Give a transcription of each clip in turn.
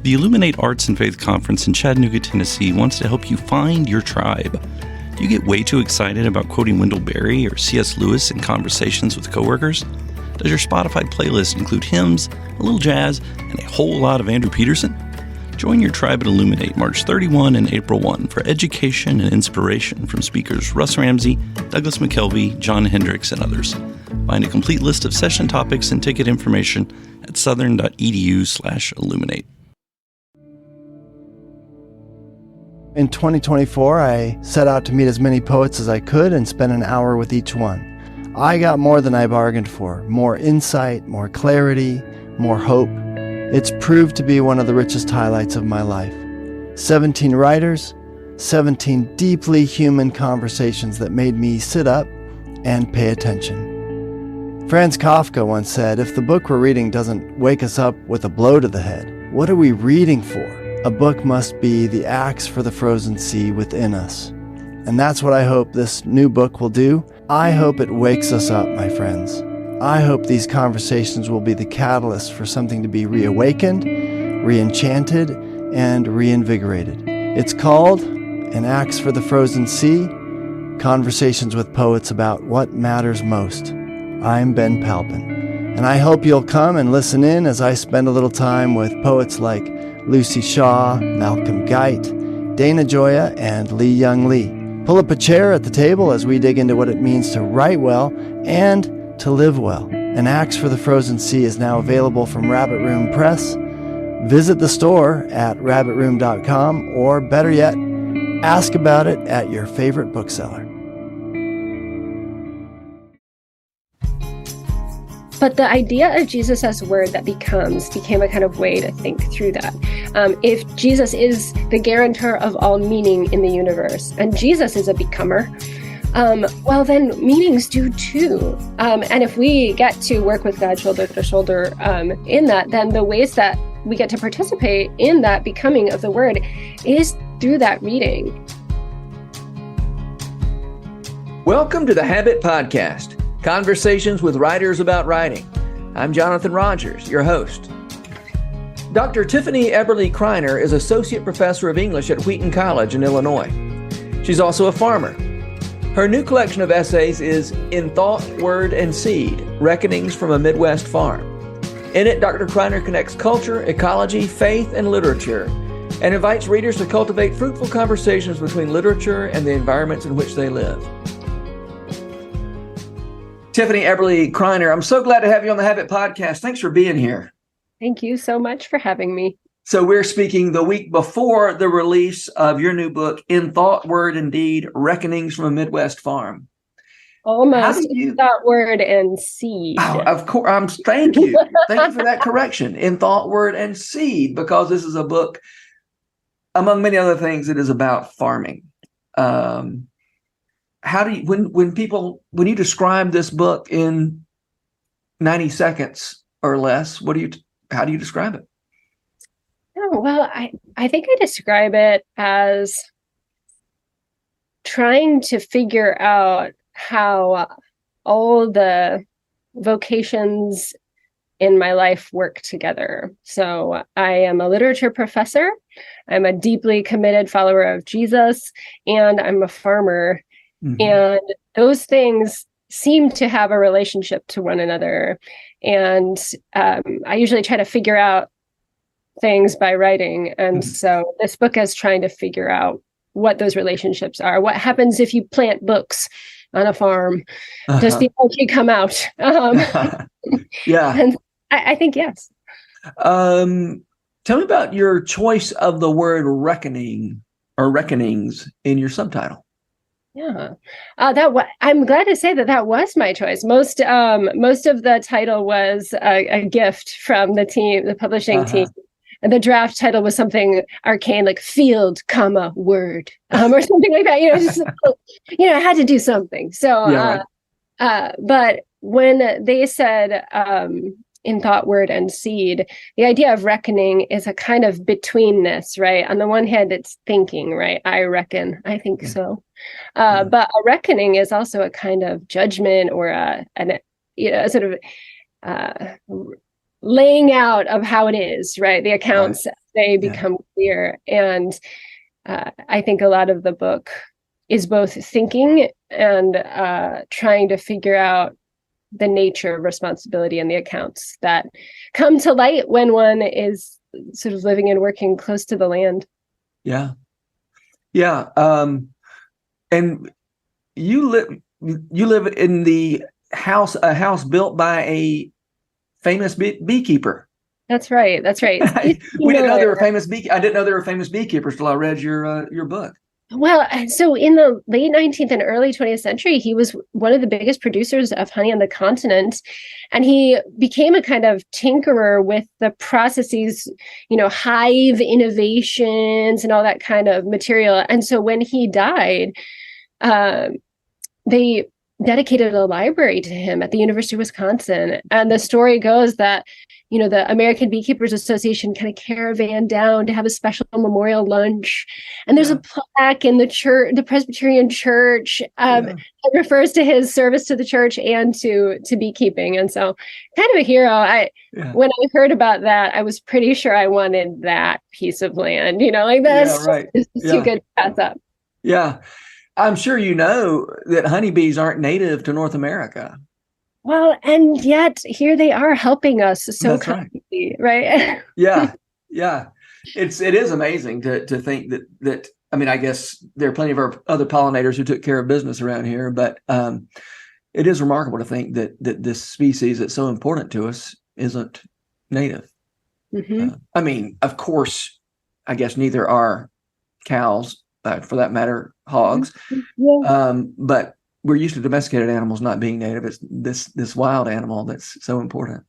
The Illuminate Arts and Faith Conference in Chattanooga, Tennessee wants to help you find your tribe. Do you get way too excited about quoting Wendell Berry or C.S. Lewis in conversations with coworkers? Does your Spotify playlist include hymns, a little jazz, and a whole lot of Andrew Peterson? Join your tribe at Illuminate March 31 and April 1 for education and inspiration from speakers Russ Ramsey, Douglas McKelvey, John Hendricks, and others. Find a complete list of session topics and ticket information at southern.edu/illuminate. In 2024, I set out to meet as many poets as I could and spend an hour with each one. I got more than I bargained for, more insight, more clarity, more hope. It's proved to be one of the richest highlights of my life. 17 writers, 17 deeply human conversations that made me sit up and pay attention. Franz Kafka once said, if the book we're reading doesn't wake us up with a blow to the head, what are we reading for? A book must be the axe for the frozen sea within us. And that's what I hope this new book will do. I hope it wakes us up, my friends. I hope these conversations will be the catalyst for something to be reawakened, re-enchanted, and reinvigorated. It's called An Axe for the Frozen Sea, Conversations with Poets About What Matters Most. I'm Ben Palpin, and I hope you'll come and listen in as I spend a little time with poets like Lucy Shaw, Malcolm Guite, Dana Gioia, and Lee Young Lee. Pull up a chair at the table as we dig into what it means to write well and to live well. An Axe for the Frozen Sea is now available from Rabbit Room Press. Visit the store at rabbitroom.com, or better yet, ask about it at your favorite bookseller. But the idea of Jesus as word that became a kind of way to think through that. If Jesus is the guarantor of all meaning in the universe, and Jesus is a becomer, well, then meanings do too. And if we get to work with God shoulder to shoulder in that, then the ways that we get to participate in that becoming of the word is through that reading. Welcome to the Habit Podcast. Conversations with writers about writing. I'm Jonathan Rogers, your host. Dr. Tiffany Eberle Kriner is Associate Professor of English at Wheaton College in Illinois. She's also a farmer. Her new collection of essays is In Thought, Word, and Seed, Reckonings from a Midwest Farm. In it, Dr. Kriner connects culture, ecology, faith, and literature, and invites readers to cultivate fruitful conversations between literature and the environments in which they live. Tiffany Eberle Kriner, I'm so glad to have you on the Habit Podcast. Thanks for being here. Thank you so much for having me. So we're speaking the week before the release of your new book, In Thought, Word, and Deed, Reckonings from a Midwest Farm. Almost Thought, Word, and Seed. Oh, of course. Thank you. Thank you for that correction. In Thought, Word, and Seed, because this is a book, among many other things, it is about farming. How do you, when you describe this book in 90 seconds or less, how do you describe it? Oh, well, I think I describe it as trying to figure out how all the vocations in my life work together. So I am a literature professor, I'm a deeply committed follower of Jesus, and I'm a farmer. Mm-hmm. And those things seem to have a relationship to one another. And I usually try to figure out things by writing. And so this book is trying to figure out what those relationships are. What happens if you plant books on a farm? Does the algae come out? Yeah. And I think yes. Tell me about your choice of the word reckoning or reckonings in your subtitle. Yeah, I'm glad to say that was my choice. Most of the title was a gift from the team, the publishing team. And the draft title was something arcane, like field, word, or something like that. I had to do something. So, yeah, but when they said in Thought, Word, and Seed, the idea of reckoning is a kind of betweenness, right? On the one hand, it's thinking, right? I reckon, I think so. But a reckoning is also a kind of judgment or sort of laying out of how it is, right? The accounts, Right. they become clear. And I think a lot of the book is both thinking and trying to figure out the nature of responsibility in the accounts that come to light when one is sort of living and working close to the land. Yeah. Yeah. And you live in a house built by a famous beekeeper. That's right. That's right. We didn't know there were famous I didn't know there were famous beekeepers till I read your book. Well, so in the late 19th and early 20th century, he was one of the biggest producers of honey on the continent. And he became a kind of tinkerer with the processes, hive innovations and all that kind of material. And so when he died, they dedicated a library to him at the University of Wisconsin. And the story goes that, the American Beekeepers Association kind of caravan down to have a special memorial lunch. And there's a plaque in the church, the Presbyterian church, that refers to his service to the church and to beekeeping. And so kind of a hero. When I heard about that, I was pretty sure I wanted that piece of land, that's too good to pass up. Yeah. I'm sure you know that honeybees aren't native to North America. Well, and yet here they are helping us so completely, right? Yeah. It is amazing to think that I mean, I guess there are plenty of our other pollinators who took care of business around here, but it is remarkable to think that this species that's so important to us isn't native. Mm-hmm. I mean, of course, I guess neither are cows, for that matter, hogs. Yeah. But we're used to domesticated animals not being native. It's this wild animal that's so important.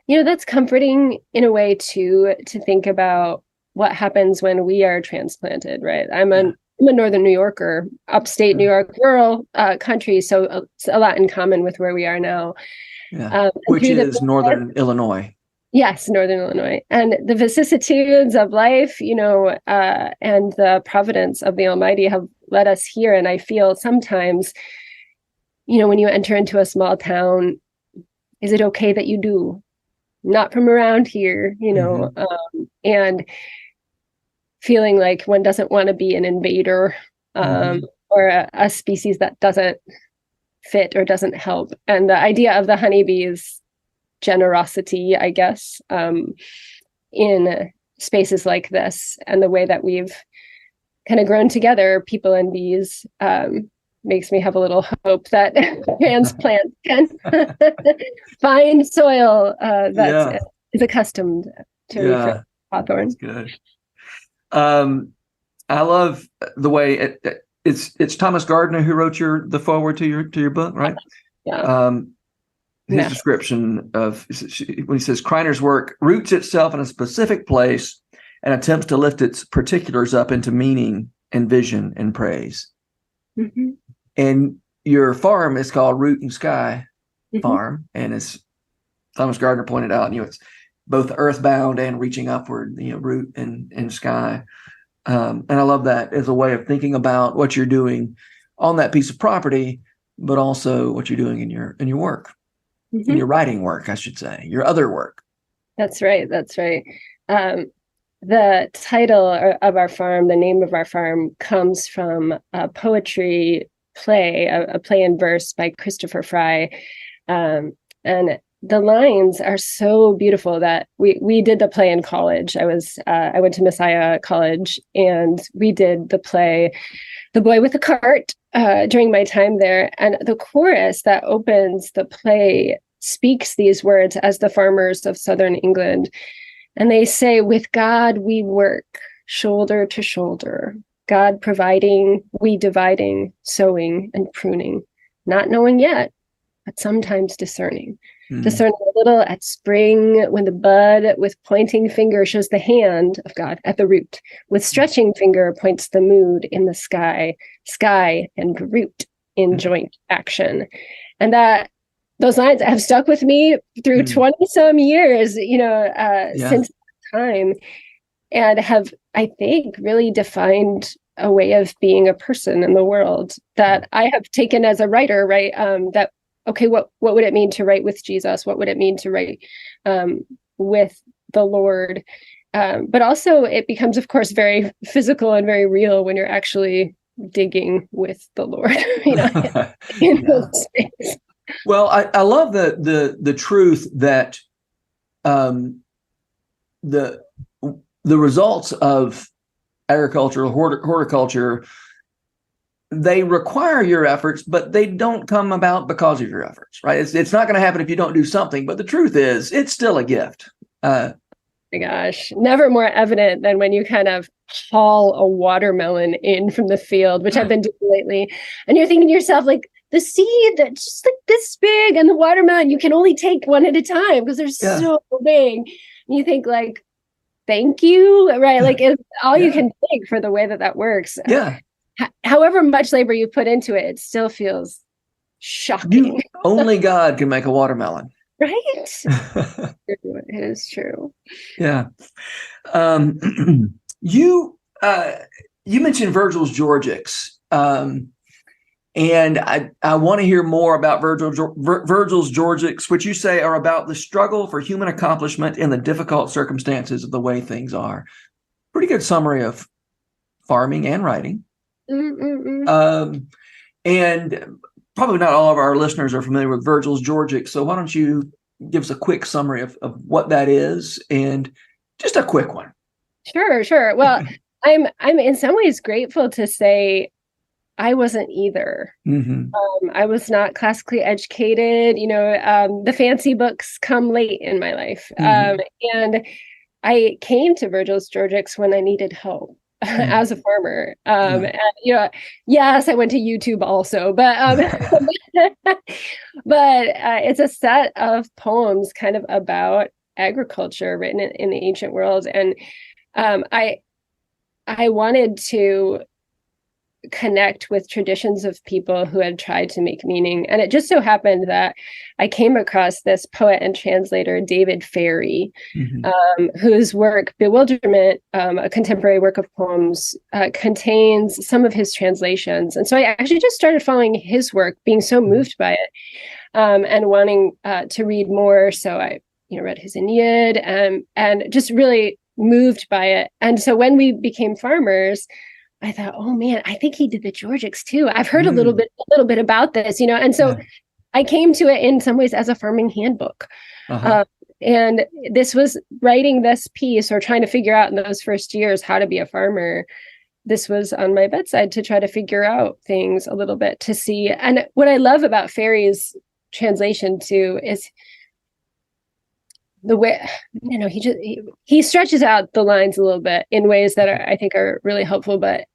That's comforting in a way to think about what happens when we are transplanted, right? I'm a Northern New Yorker, upstate New York, rural country, so a lot in common with where we are now. Yeah, which is Northern Illinois. Yes, Northern Illinois. And the vicissitudes of life, and the providence of the Almighty have led us here. And I feel sometimes, when you enter into a small town, is it okay that you do? Not from around here, and feeling like one doesn't want to be an invader or a species that doesn't fit or doesn't help. And the idea of the honeybees generosity, I guess, in spaces like this and the way that we've kind of grown together, people and bees, makes me have a little hope that transplants can find soil that is accustomed to hawthorn. That's good. I love the way it's Thomas Gardner who wrote the foreword to your book, right? Yeah. His description of when he says Kriner's work roots itself in a specific place and attempts to lift its particulars up into meaning and vision and praise. Mm-hmm. And your farm is called Root and Sky Farm, and as Thomas Gardner pointed out, it's both earthbound and reaching upward. Root and sky, and I love that as a way of thinking about what you're doing on that piece of property, but also what you're doing in your work. In your writing work, I should say, your other work. That's right. The title of our farm, the name of our farm, comes from a poetry play, a play in verse by Christopher Fry. And the lines are so beautiful that we did the play in college. I went to Messiah College, and we did the play, The Boy with the Cart, during my time there. And the chorus that opens the play speaks these words as the farmers of southern England. And they say, with God we work, shoulder to shoulder, God providing, we dividing, sowing and pruning, not knowing yet, but sometimes discerning. Discerning a little at spring when the bud with pointing finger shows the hand of God at the root, with stretching finger points the mood in the sky and root in joint action. And those lines have stuck with me through 20 some years, since that time, and have, I think, really defined a way of being a person in the world that I have taken as a writer, right? That okay, what would it mean to write with Jesus? What would it mean to write with the Lord? But also it becomes, of course, very physical and very real when you're actually digging with the Lord, in those space. Well, I love the truth that the results of agriculture, horticulture, they require your efforts, but they don't come about because of your efforts, right? It's not going to happen if you don't do something. But the truth is, it's still a gift. My gosh, never more evident than when you kind of haul a watermelon in from the field, which I've been doing lately, and you're thinking to yourself, like, the seed that's just like this big, and the watermelon, you can only take one at a time because they're so big. And you think, like, thank you, right? Like, it's all you can think for the way that works. Yeah. However much labor you put into it, it still feels shocking. Only God can make a watermelon. Right? It is true. Yeah. You mentioned Virgil's Georgics, and I want to hear more about Virgil's Georgics, which you say are about the struggle for human accomplishment in the difficult circumstances of the way things are. Pretty good summary of farming and writing. And probably not all of our listeners are familiar with Virgil's Georgics. So why don't you give us a quick summary of what that is, and just a quick one. Sure. Well, I'm in some ways grateful to say I wasn't either. I was not classically educated. The fancy books come late in my life. And I came to Virgil's Georgics when I needed help. As a farmer. And yes, I went to YouTube also, but it's a set of poems kind of about agriculture written in the ancient world. And I wanted to connect with traditions of people who had tried to make meaning. And it just so happened that I came across this poet and translator, David Ferry, whose work, Bewilderment, a contemporary work of poems, contains some of his translations. And so I actually just started following his work, being so moved by it, and wanting to read more. So I read his Aeneid, and just really moved by it. And so when we became farmers, I thought, oh man, I think he did the Georgics too. I've heard a little bit about this, and so I came to it in some ways as a farming handbook. And this was writing this piece, or trying to figure out in those first years how to be a farmer. This was on my bedside to try to figure out things a little bit, to see. And what I love about Ferry's translation too is the way, he stretches out the lines a little bit in ways that I think are really helpful, but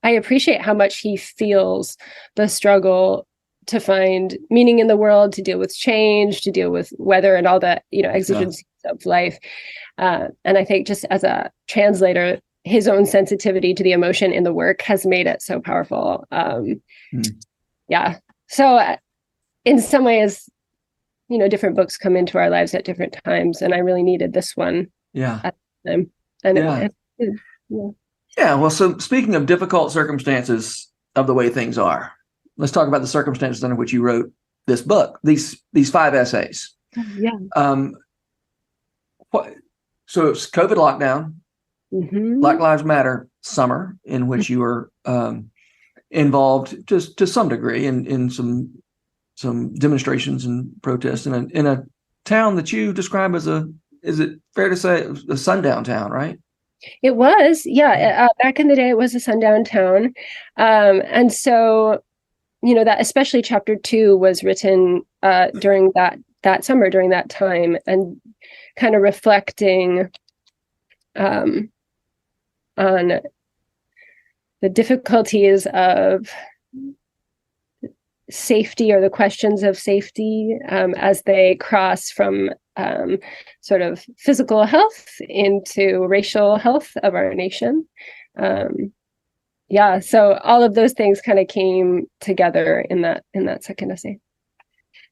I appreciate how much he feels the struggle to find meaning in the world, to deal with change, to deal with weather and all the, exigencies of life. And I think just as a translator, his own sensitivity to the emotion in the work has made it so powerful. So in some ways, different books come into our lives at different times, and I really needed this one at the time. And well, so speaking of difficult circumstances of the way things are, let's talk about the circumstances under which you wrote this book, these 5 essays. So it's COVID lockdown, Black Lives Matter summer, in which you were involved just to some degree in some demonstrations and protests in a town that you describe as is it fair to say, a sundown town, right? It was, back in the day, it was a sundown town. And so, that especially chapter 2 was written during that summer, during that time, and kind of reflecting on the difficulties of safety, or the questions of safety, as they cross from sort of physical health into racial health of our nation. So all of those things kind of came together in that second essay.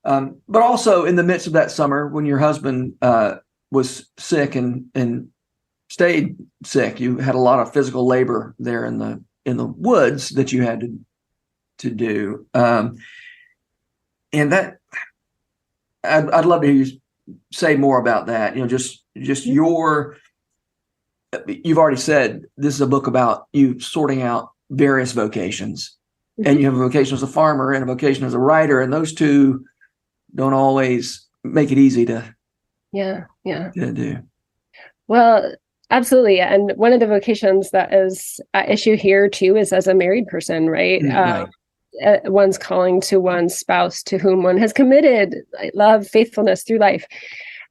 But also in the midst of that summer, when your husband was sick and stayed sick, you had a lot of physical labor there in the woods that you had to do. and that I'd love to hear you say more about that. Just you've already said this is a book about you sorting out various vocations, and you have a vocation as a farmer and a vocation as a writer, and those two don't always make it easy to do. Well, absolutely. And one of the vocations that is at issue here too is as a married person, right? Right. One's calling to one's spouse to whom one has committed love, faithfulness through life.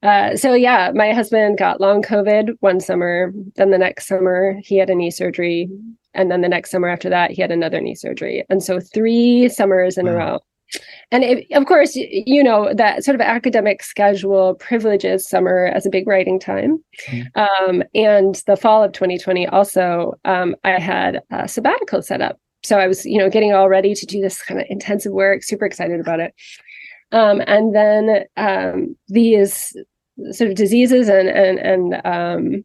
My husband got long COVID one summer. Then the next summer he had a knee surgery. And then the next summer after that, he had another knee surgery. And so 3 summers in a row. And of course, that sort of academic schedule privileges summer as a big writing time. And the fall of 2020 also, I had a sabbatical set up. So I was, getting all ready to do this kind of intensive work, super excited about it. And then these sort of diseases and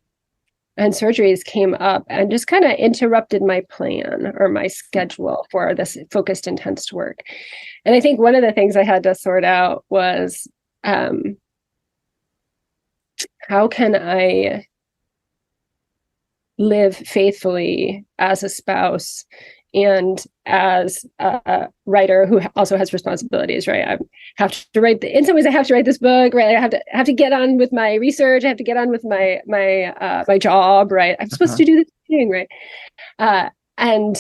surgeries came up and just kind of interrupted my plan or my schedule for this focused, intense work. And I think one of the things I had to sort out was how can I live faithfully as a spouse and as a writer who also has responsibilities, right? I have to write. In some ways, I have to write this book, right? I have to get on with my research. I have to get on with my job, right? I'm supposed to do this thing, right? And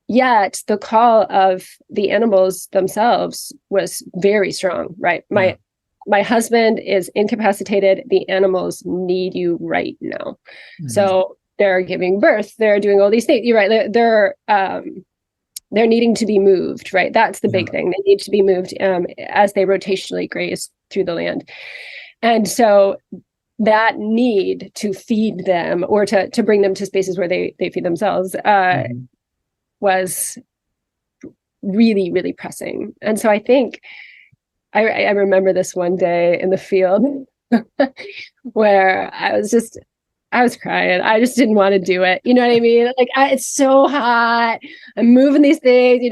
yet, the call of the animals themselves was very strong, right? My husband is incapacitated. The animals need you right now. So they're giving birth. They're doing all these things. You're right. They're needing to be moved, right? That's the big thing. They need to be moved as they rotationally graze through the land. And so that need to feed them or to bring them to spaces where they feed themselves was really, really pressing. And so I think I remember this one day in the field where I was crying. I just didn't want to do it. You know what I mean? Like, it's so hot. I'm moving these things,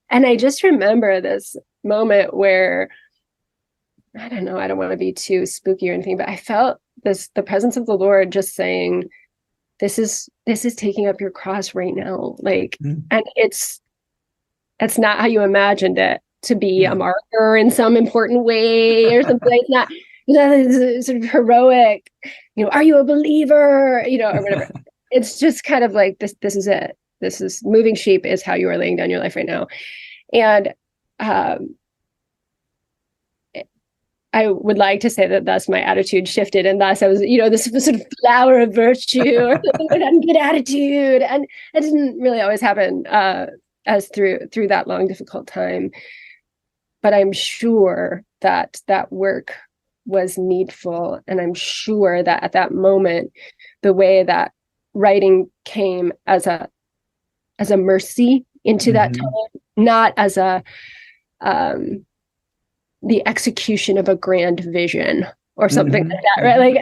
and I just remember this moment where, I don't know, I don't want to be too spooky or anything, but I felt the presence of the Lord just saying, this is taking up your cross right now. Like, and it's not how you imagined it to be a marker in some important way or something. It's not, it's sort of heroic, are you a believer, or whatever. It's just kind of like, this is it. This is moving sheep is how you are laying down your life right now. And I would like to say that thus my attitude shifted, and thus I was, this sort of flower of virtue or something, and good attitude. And it didn't really always happen as through that long, difficult time. But I'm sure that work was needful. And I'm sure that at that moment, the way that writing came as a mercy into that time, not as the execution of a grand vision or something like that, right? Like,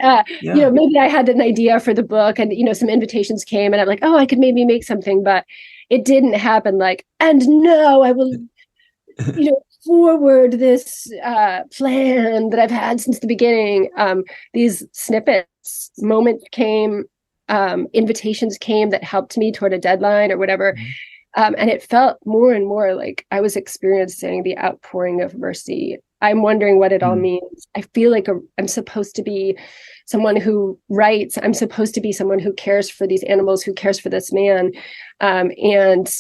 maybe I had an idea for the book and, some invitations came and I'm like, oh, I could maybe make something, but it didn't happen like, and no, I will, forward this plan that I've had since the beginning. These snippets, moments came, invitations came that helped me toward a deadline or whatever. And it felt more and more like I was experiencing the outpouring of mercy. I'm wondering what it all means. I feel like I'm supposed to be someone who writes. I'm supposed to be someone who cares for these animals, who cares for this man. And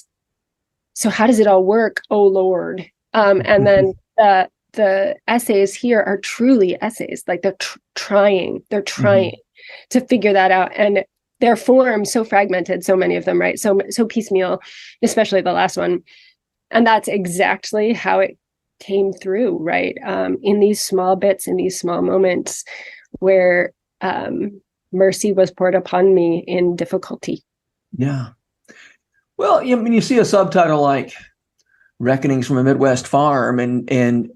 so how does it all work? Oh, Lord. And then the essays here are truly essays. Like they're trying to figure that out. And their form so fragmented, so many of them, right? So piecemeal, especially the last one. And that's exactly how it came through, right? In these small bits, in these small moments where mercy was poured upon me in difficulty. Yeah. Well, you see a subtitle like Reckonings from a Midwest Farm, and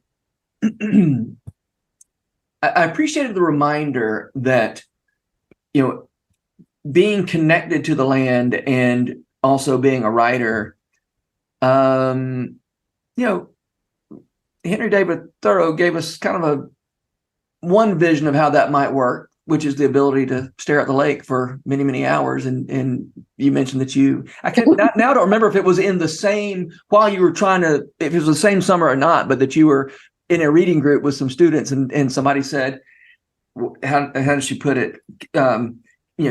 I appreciated the reminder that, being connected to the land and also being a writer, Henry David Thoreau gave us kind of one vision of how that might work, which is the ability to stare at the lake for many, many hours. And you mentioned that I can't now don't remember if it was in the same, while you were if it was the same summer or not, but that you were in a reading group with some students and somebody said, how did she put it?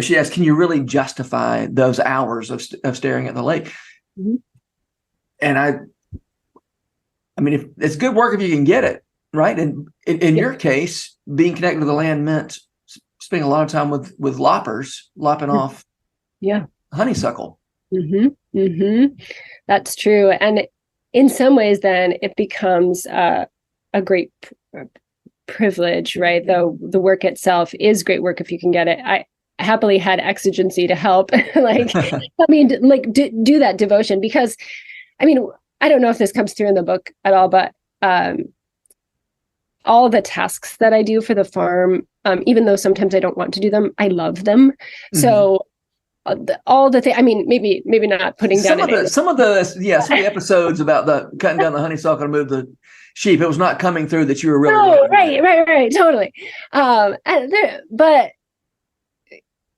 She asked, can you really justify those hours of staring at the lake? Mm-hmm. And I mean, if it's good work if you can get it, right? And in your case, being connected to the land meant spending a lot of time with loppers, lopping off honeysuckle. Mm-hmm. Mm-hmm. That's true. And in some ways, then it becomes a great privilege, right? Though the work itself is great work if you can get it. I happily had exigency to help, do that devotion, because, I mean, I don't know if this comes through in the book at all, but all the tasks that I do for the farm, even though sometimes I don't want to do them, I love them. Mm-hmm. So all the things, I mean, maybe not putting some down of the episodes about the cutting down the honeysuckle to move the sheep, it was not coming through that you were really right, totally. But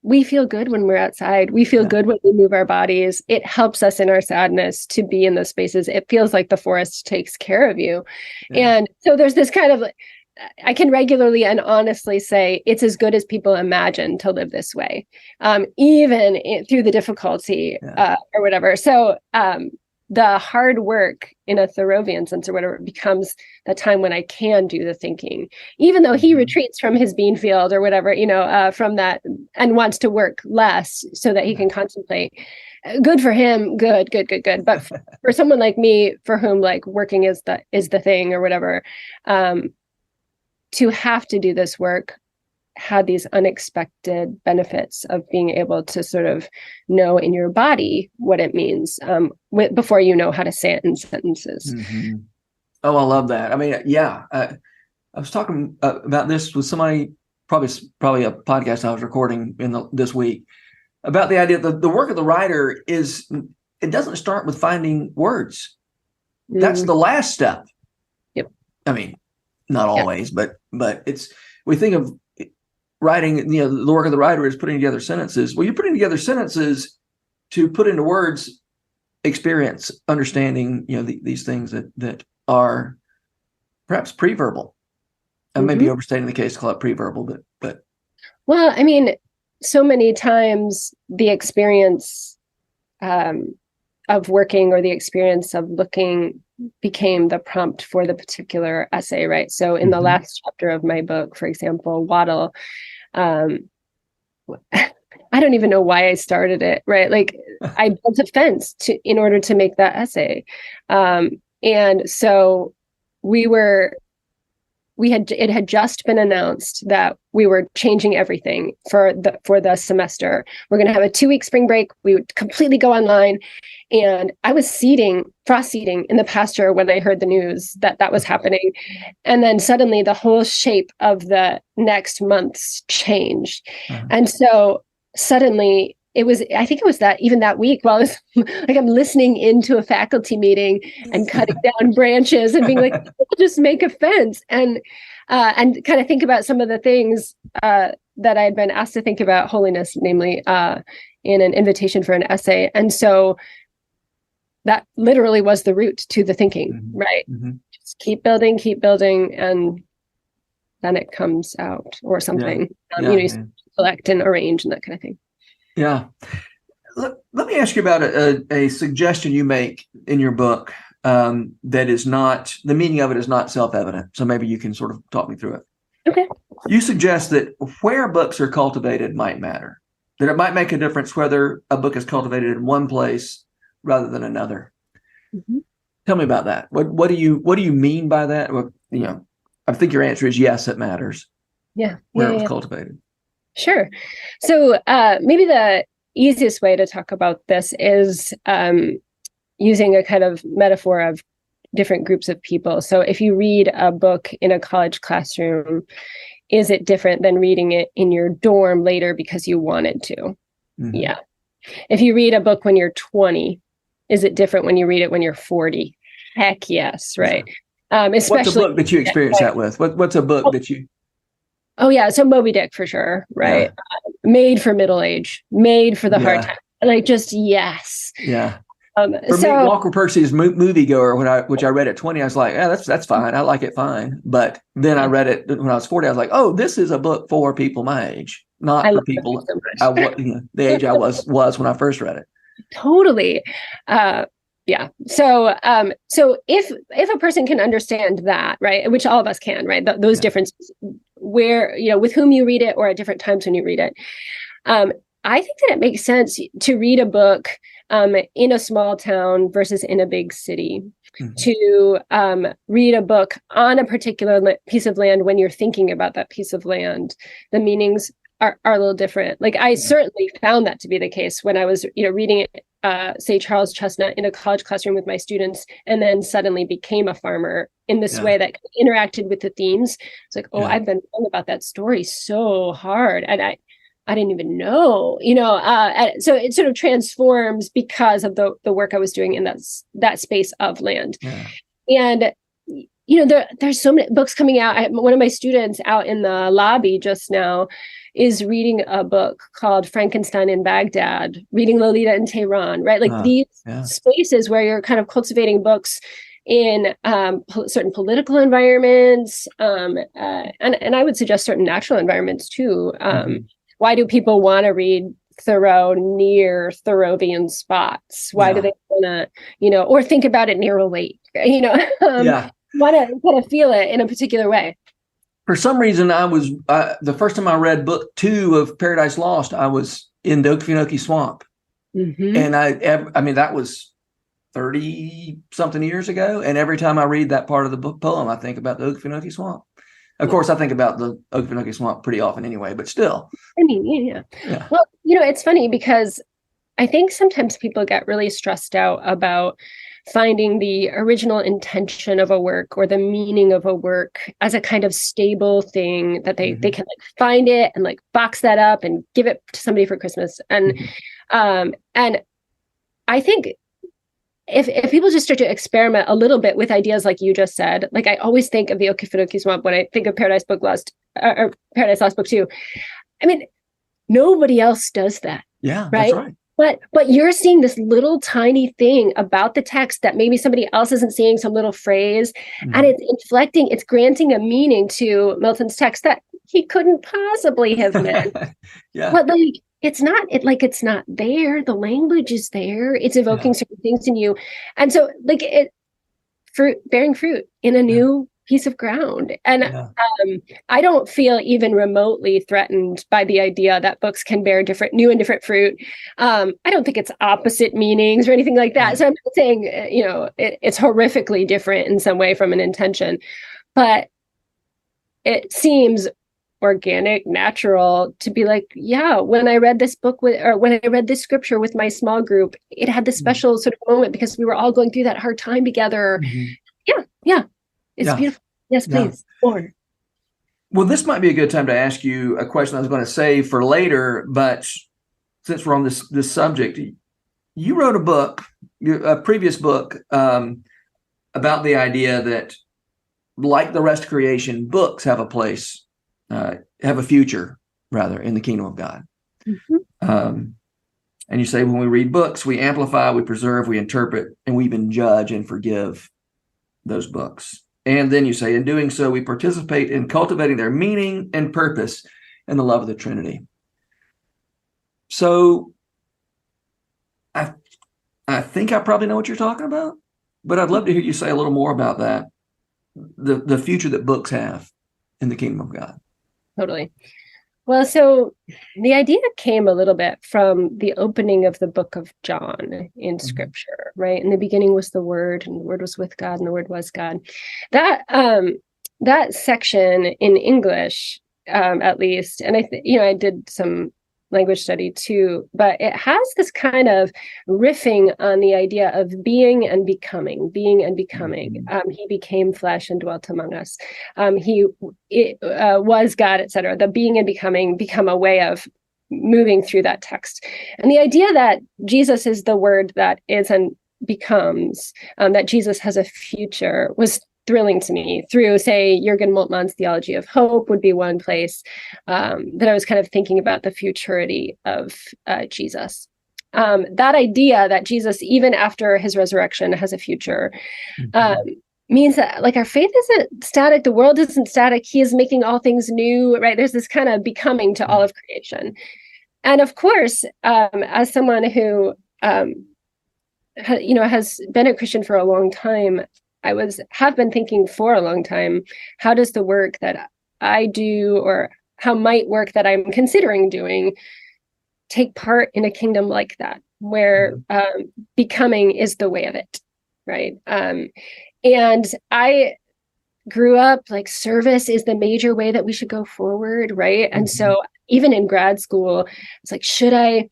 we feel good when we're outside. We feel good when we move our bodies. It helps us in our sadness to be in those spaces. It feels like the forest takes care of you. Yeah. And so there's this kind of, I can regularly and honestly say it's as good as people imagine to live this way, even through the difficulty or whatever. So the hard work in a Thoreauvian sense or whatever becomes the time when I can do the thinking, even though he retreats from his bean field or whatever, from that, and wants to work less so that he can contemplate. Good for him. Good. But for someone like me, for whom like working is the thing or whatever, to have to do this work had these unexpected benefits of being able to sort of know in your body what it means before you know how to say it in sentences. Mm-hmm. Oh, I love that. I mean, I was talking about this with somebody, probably a podcast I was recording this week, about the idea that the work of the writer it doesn't start with finding words. Mm-hmm. That's the last step. Yep. I mean, not always, but we think of writing, the work of the writer is putting together sentences. Well, you're putting together sentences to put into words experience, understanding, these things that are perhaps pre-verbal. I may be overstating the case to call it pre-verbal, but. Well, I mean, so many times the experience of working or the experience of looking became the prompt for the particular essay, right? So in the last chapter of my book, for example, Waddle, I don't even know why I started it, right? Like I built a fence in order to make that essay. And so it had just been announced that we were changing everything for the semester. We're going to have a 2-week spring break. We would completely go online. And I was frost seeding in the pasture when I heard the news that was happening. And then suddenly the whole shape of the next months changed. Uh-huh. And so suddenly I think it was that week while I was like, I'm listening into a faculty meeting and cutting down branches and being like, just make a fence and kind of think about some of the things that I had been asked to think about holiness, namely in an invitation for an essay. And so that literally was the route to the thinking, right? Mm-hmm. Just keep building, and then it comes out or something. You select and arrange and that kind of thing. Yeah. Let me ask you about a suggestion you make in your book that is not, the meaning of it is not self-evident. So maybe you can sort of talk me through it. Okay. You suggest that where books are cultivated might matter, that it might make a difference whether a book is cultivated in one place rather than another. Mm-hmm. Tell me about that. What do you mean by that? Well, I think your answer is yes, it matters. Yeah. Where it was cultivated. Sure. So maybe the easiest way to talk about this is using a kind of metaphor of different groups of people. So if you read a book in a college classroom, is it different than reading it in your dorm later because you wanted to? Mm-hmm. Yeah. If you read a book when you're 20, is it different when you read it when you're 40? Heck yes, right? Especially what's a book that you experienced that with? What's a book that you? Oh yeah, so Moby Dick for sure, right? Made for middle age, made for the hard time. Like just yes. Yeah. For me, Walker Percy's Moviegoer, which I read at 20, I was like, yeah, that's fine. I like it fine. But then I read it when I was 40. I was like, oh, this is a book for people my age, not for people the age I was when I first read it. Totally. Yeah. So if a person can understand that, right, which all of us can, right, those differences, where, with whom you read it or at different times when you read it, I think that it makes sense to read a book in a small town versus in a big city, to read a book on a particular piece of land when you're thinking about that piece of land. The meanings are a little different. Like I certainly found that to be the case when I was, reading say Charles Chestnut in a college classroom with my students, and then suddenly became a farmer in this way that interacted with the themes. It's like, I've been wrong about that story so hard, and I didn't even know, so it sort of transforms because of the work I was doing in that space of land. And there's so many books coming out. One of my students out in the lobby just now is reading a book called Frankenstein in Baghdad, reading Lolita in Tehran, right? Like these spaces where you're kind of cultivating books in certain political environments, and I would suggest certain natural environments too. Why do people want to read Thoreau near Thoreauvian spots? Why do they want to, or think about it near a lake? Want to feel it in a particular way. For some reason, I was the first time I read book 2 of Paradise Lost, I was in the Okefenokee Swamp, and I mean that was 30 something years ago. And every time I read that part of the book poem, I think about the Okefenokee Swamp. Of course, I think about the Okefenokee Swamp pretty often anyway, but still. I mean, yeah. Well, it's funny because I think sometimes people get really stressed out about finding the original intention of a work or the meaning of a work as a kind of stable thing that they can like find it and like box that up and give it to somebody for Christmas. And I think if people just start to experiment a little bit with ideas like you just said, like I always think of the Okefenokee Swamp when I think of Paradise Lost Book 2. I mean, nobody else does that. Yeah, right? That's right. But you're seeing this little tiny thing about the text that maybe somebody else isn't seeing, some little phrase, and it's granting a meaning to Milton's text that he couldn't possibly have meant. But like it's not there. The language is there. It's evoking certain things in you. And so like bearing fruit in a new piece of ground. And I don't feel even remotely threatened by the idea that books can bear new and different fruit. I don't think it's opposite meanings or anything like that. So I'm not saying, it's horrifically different in some way from an intention, but it seems organic, natural to be like, when I read this book when I read this scripture with my small group, it had this special sort of moment because we were all going through that hard time together. It's beautiful. Yes, please. More. Well, this might be a good time to ask you a question I was going to save for later, but since we're on this subject, you wrote a previous book about the idea that, like the rest of creation, books have a place, have a future, rather, in the kingdom of God. And you say when we read books, we amplify, we preserve, we interpret, and we even judge and forgive those books. And then you say, in doing so, we participate in cultivating their meaning and purpose and the love of the Trinity. So I think I probably know what you're talking about, but I'd love to hear you say a little more about that, the future that books have in the kingdom of God. Totally. Well, so the idea came a little bit from the opening of the book of John in Scripture, right? In the beginning was the Word, and the Word was with God, and the Word was God. That section in English, at least, and I did some language study too, but it has this kind of riffing on the idea of being and becoming. He became flesh and dwelt among us. He was God, etc. The being and becoming become a way of moving through that text. And the idea that Jesus is the Word that is and becomes, that Jesus has a future, was thrilling to me. Through, say, Jürgen Moltmann's Theology of Hope would be one place that I was kind of thinking about the futurity of Jesus. That idea that Jesus, even after his resurrection, has a future, means that like our faith isn't static, the world isn't static. He is making all things new, right? There's this kind of becoming to all of creation. And of course, as someone who has been a Christian for a long time, have been thinking for a long time, how does the work that I do, or how might work that I'm considering doing, take part in a kingdom like that, where becoming is the way of it, right? And I grew up like service is the major way that we should go forward, right? And so even in grad school, it's like, should I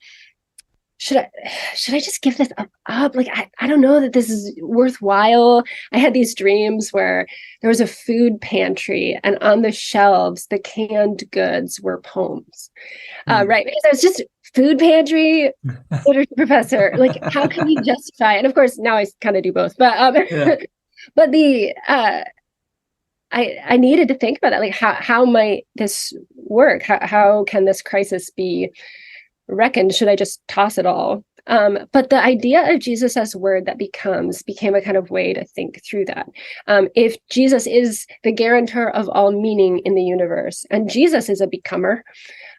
just give this up? Like, I don't know that this is worthwhile. I had these dreams where there was a food pantry, and on the shelves, the canned goods were poems, right? Because I was just food pantry literature professor. Like, how can you justify? And of course, now I kind of do both. But but I needed to think about that. Like, how might this work? How can this crisis be reckoned? Should I just toss it all? But the idea of Jesus as word that became a kind of way to think through that. If Jesus is the guarantor of all meaning in the universe, and Jesus is a becomer,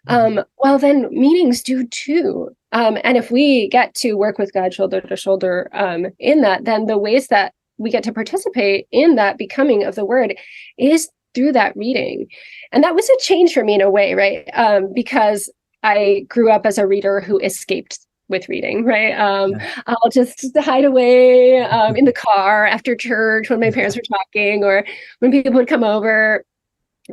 well, then meanings do too. And if we get to work with God shoulder to shoulder in that, then the ways that we get to participate in that becoming of the word is through that reading. And that was a change for me in a way, right? Because I grew up as a reader who escaped with reading, right? I'll just hide away in the car after church when my parents were talking, or when people would come over,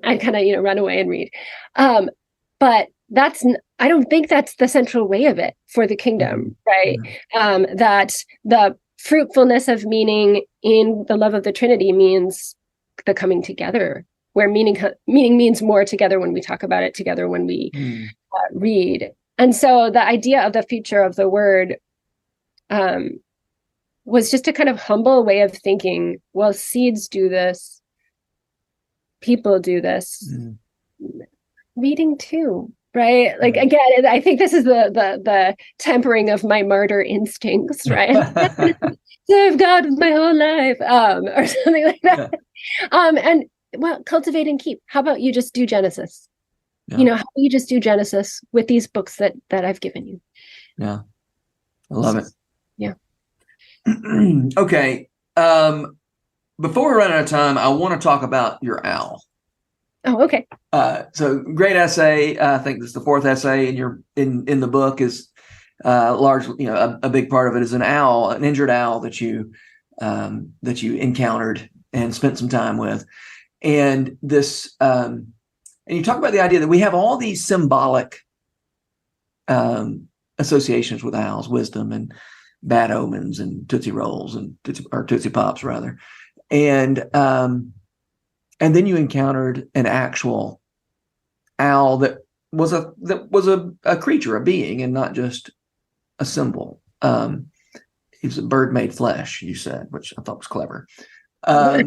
I'd kind of, run away and read. But I don't think that's the central way of it for the kingdom, right? That the fruitfulness of meaning in the love of the Trinity means the coming together, where meaning means more together when we talk about it together, when we read. And so the idea of the future of the word was just a kind of humble way of thinking, well, seeds do this, people do this, reading too, right? Like, again, I think this is the tempering of my martyr instincts, right? Serve God with my whole life, or something like that. And well, cultivate and keep. How about you just do Genesis? How about you just do Genesis with these books that I've given you? Yeah, I love it. Yeah. Okay. Before we run out of time, I want to talk about your owl. Oh, okay. So great essay. I think this is the fourth essay in the book. Is largely, a big part of it is an owl, an injured owl that you encountered and spent some time with, and this. And you talk about the idea that we have all these symbolic associations with owls, wisdom and bad omens and Tootsie Rolls and Tootsie Pops rather, and then you encountered an actual owl that was a creature, a being, and not just a symbol. He was a bird made flesh, you said, which I thought was clever. A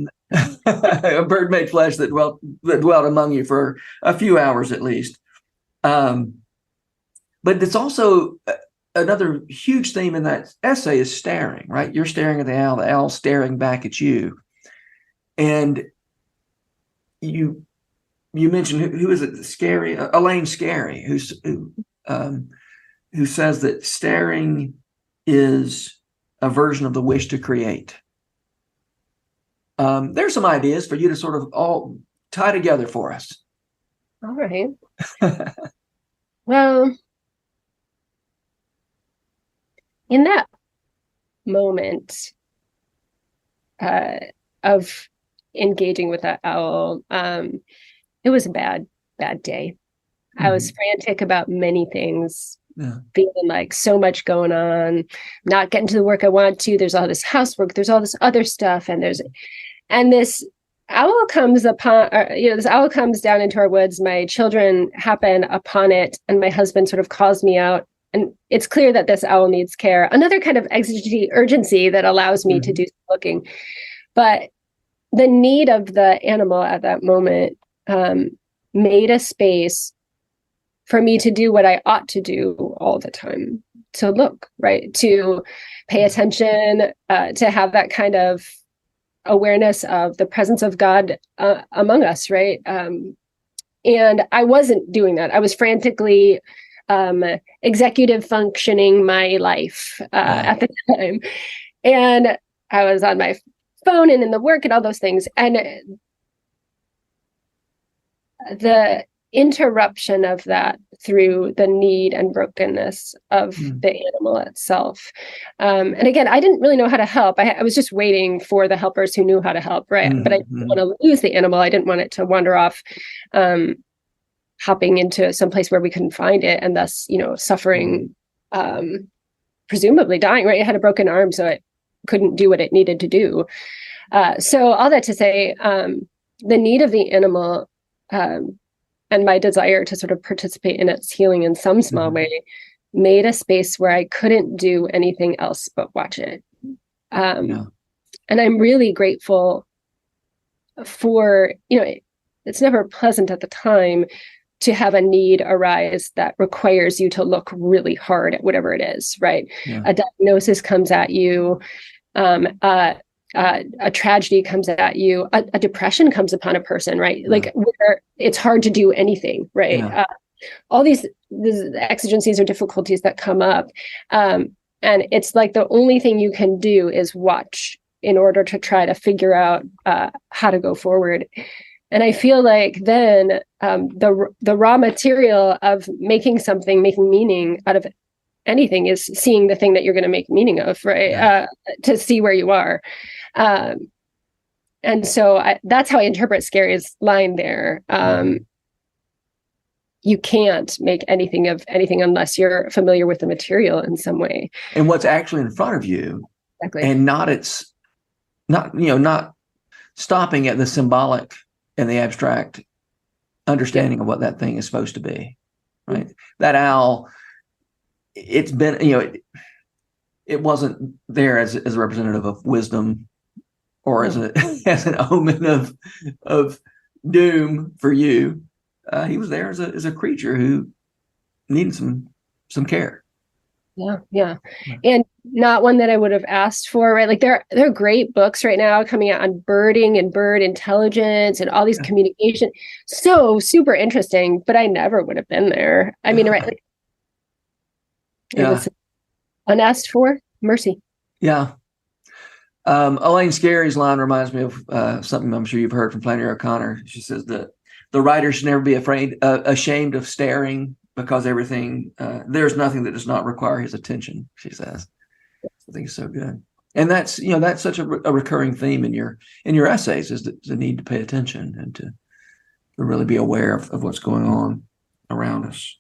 bird made flesh that dwelt among you for a few hours at least. But it's also another huge theme in that essay is staring, right? You're staring at the owl's staring back at you. And you mentioned, who is it? Elaine Scarry, who says that staring is a version of the wish to create. There's some ideas for you to sort of all tie together for us. All right. Well, in that moment of engaging with that owl, it was a bad day. I was frantic about many things, feeling like so much going on, not getting to the work I want to. There's all this housework, there's all this other stuff, and this owl comes this owl comes down into our woods. My children happen upon it, and my husband sort of calls me out. And it's clear that this owl needs care. Another kind of urgency that allows me to do some looking. But the need of the animal at that moment made a space for me to do what I ought to do all the time, to look, right, to pay attention, to have that kind of awareness of the presence of God among us, right? And I wasn't doing that. I was frantically executive functioning my life at the time. And I was on my phone and in the work and all those things. And the interruption of that through the need and brokenness of the animal itself. And again, I didn't really know how to help. I was just waiting for the helpers who knew how to help, right? But I didn't want to lose the animal. I didn't want it to wander off, hopping into some place where we couldn't find it, and thus, suffering, presumably dying, right? It had a broken arm, so it couldn't do what it needed to do. So all that to say, the need of the animal, and my desire to sort of participate in its healing in some small way made a space where I couldn't do anything else but watch it. And I'm really grateful for, it's never pleasant at the time to have a need arise that requires you to look really hard at whatever it is, right? Yeah. A diagnosis comes at you, a tragedy comes at you, a depression comes upon a person, right? Like where it's hard to do anything, right? Yeah. All these exigencies or difficulties that come up. And it's like the only thing you can do is watch in order to try to figure out how to go forward. And I feel like then the raw material of making meaning out of anything is seeing the thing that you're going to make meaning of, right? Yeah. To see where you are. And so that's how I interpret Scary's line there. You can't make anything of anything unless you're familiar with the material in some way. And what's actually in front of you. Exactly. And not stopping at the symbolic and the abstract understanding of what that thing is supposed to be, right? Mm-hmm. That owl, it's been, it wasn't there as a representative of wisdom or as an omen of doom for you. He was there as a creature who needed some care. Yeah. And not one that I would have asked for, right? Like there are great books right now coming out on birding and bird intelligence and all these communication. So super interesting, but I never would have been there. I mean, right? Like, it was unasked for mercy. Yeah. Elaine Scary's line reminds me of something I'm sure you've heard from Flannery O'Connor. She says that the writer should never be ashamed of staring, because there's nothing that does not require his attention, she says. I think it's so good. And that's such a recurring theme in your essays, is the need to pay attention and to really be aware of what's going on around us.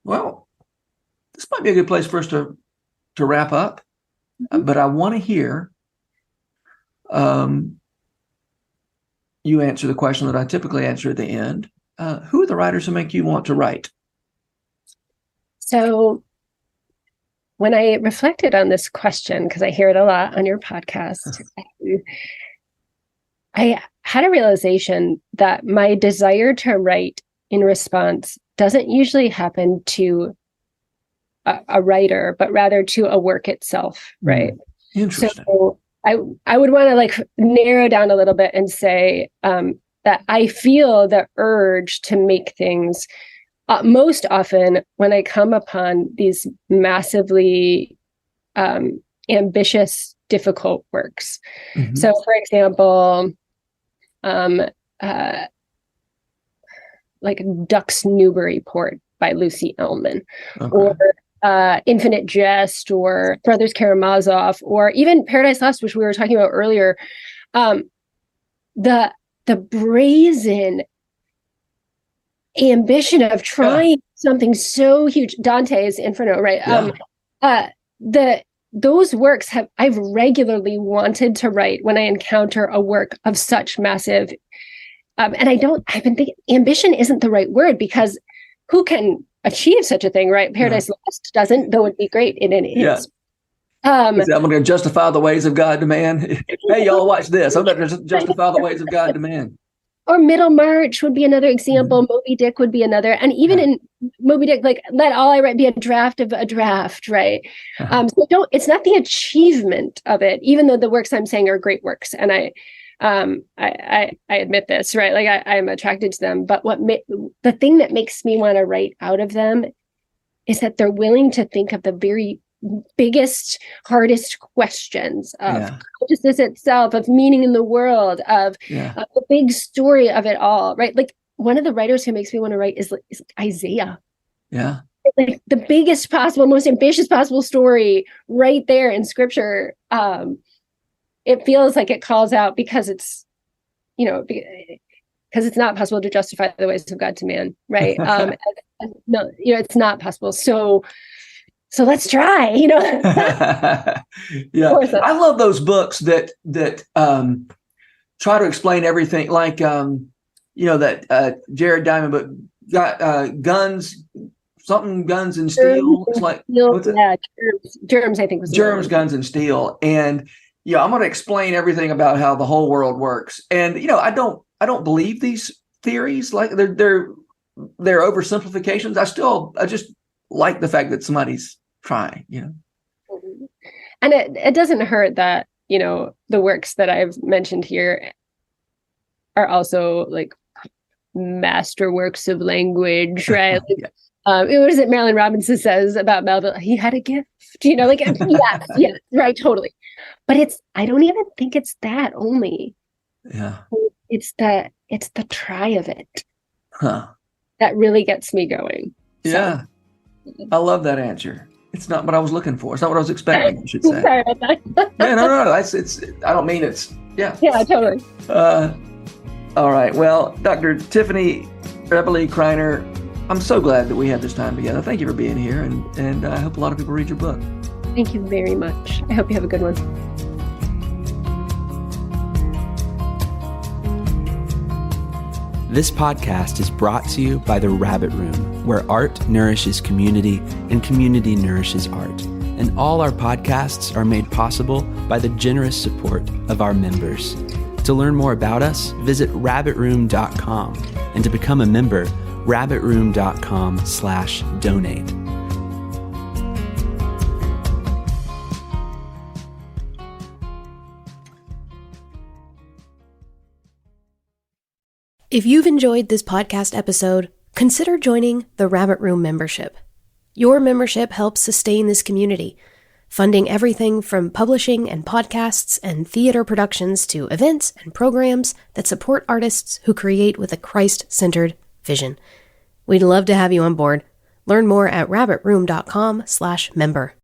Well, this might be a good place for us to wrap up, but I want to hear you answer the question that I typically answer at the end. Who are the writers who make you want to write? So when I reflected on this question, because I hear it a lot on your podcast, I had a realization that my desire to write in response doesn't usually happen to a writer, but rather to a work itself, right? Interesting. So I would want to narrow down a little bit and say that I feel the urge to make things most often when I come upon these massively ambitious, difficult works. Mm-hmm. So, for example, like Duck's Newburyport by Lucy Ellman, or Infinite Jest, or Brothers Karamazov, or even Paradise Lost, which we were talking about earlier. The brazen ambition of trying something so huge, Dante's Inferno, right? Those works I've regularly wanted to write when I encounter a work of such massive, and I've been thinking ambition isn't the right word, because who can achieve such a thing, right? Paradise Lost doesn't, though it'd be great. It is. Um, I'm going to justify the ways of God to man. Hey, y'all, watch this. I'm going to justify the ways of God to man. or Middlemarch would be another example. Moby Dick would be another. And even in Moby Dick, like, let all I write be a draft of a draft, right? So it's not the achievement of it, even though the works I'm saying are great works. And I admit this, right? Like I'm attracted to them. But the thing that makes me want to write out of them is that they're willing to think of the very biggest, hardest questions of consciousness itself, of meaning in the world, of the big story of it all, right? Like one of the writers who makes me want to write is Isaiah. Yeah. Like the biggest possible, most ambitious possible story right there in scripture. It feels like it calls out because it's, because it's not possible to justify the ways of God to man, right? No, it's not possible. So let's try, Yeah. I love those books that try to explain everything, like that Jared Diamond book got guns and steel. It's like germs, I think was germs, guns and steel. And I'm going to explain everything about how the whole world works. And I don't believe these theories, like they're oversimplifications. I just like the fact that somebody's trying, And it doesn't hurt that, the works that I've mentioned here are also like masterworks of language, right? It was it Marilyn Robinson says about Melville, he had a gift, like, yes, right, totally. But I don't even think it's that only. Yeah. It's the try of it. That really gets me going. Yeah. So. I love that answer. It's not what I was looking for. It's not what I was expecting, I should say. Sorry about that. No. It's I don't mean it's, Yeah, totally. All right. Well, Dr. Tiffany Eberle Kriner, I'm so glad that we had this time together. Thank you for being here. And I hope a lot of people read your book. Thank you very much. I hope you have a good one. This podcast is brought to you by The Rabbit Room, where art nourishes community and community nourishes art. And all our podcasts are made possible by the generous support of our members. To learn more about us, visit rabbitroom.com. And to become a member, rabbitroom.com/donate. If you've enjoyed this podcast episode, consider joining the Rabbit Room membership. Your membership helps sustain this community, funding everything from publishing and podcasts and theater productions to events and programs that support artists who create with a Christ-centered vision. We'd love to have you on board. Learn more at rabbitroom.com/member.